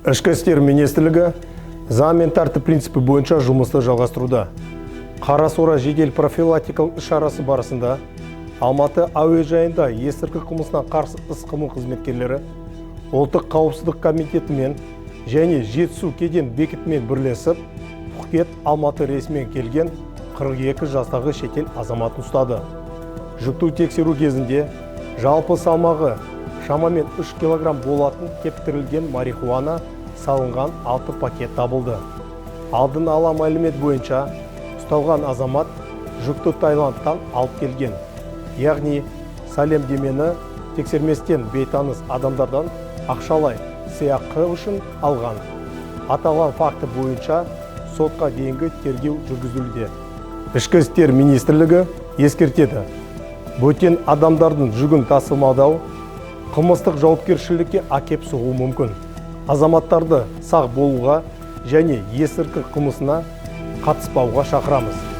Ішкі істер министрлігі заң мен тәртіп принципі бойынша жұмысты жалғастыруда. Қарасора жедел профилактикалық іс-шарасы барысында Алматы әуежайында есірткі қылмысына қарсы іс-қимыл қызметкерлері ұлттық қауіпсіздік комитетімен және Жетісу кеден бекетімен бірлесіп Пхукет Алматы рейсімен келген 42 жастағы шетел азаматын ұстады. Жүктеу тексеру кезінде жалпы салмағы шамамен 3 килограмм болатын кептірілген марихуана салынған 6 пакет табылды. Алдын ала мәлімет бойынша ұсталған азамат жүкті Таиландтан алып келген. Яғни сәлемдемені тексерместен бейтаныс адамдардан ақшалай сыйақы үшін алған. Аталған факті бойынша сотқа дейінгі тергеу жүргізілуде. Ішкі істер министрлігі ескертеді. Бөтен адамдардың жүгін тасымалдау қылмыстық жауапкершілікке әкеп соғуы мүмкін. Азаматтарды сақ болуға және есірткі қылмысына қатыспауға шақырамыз.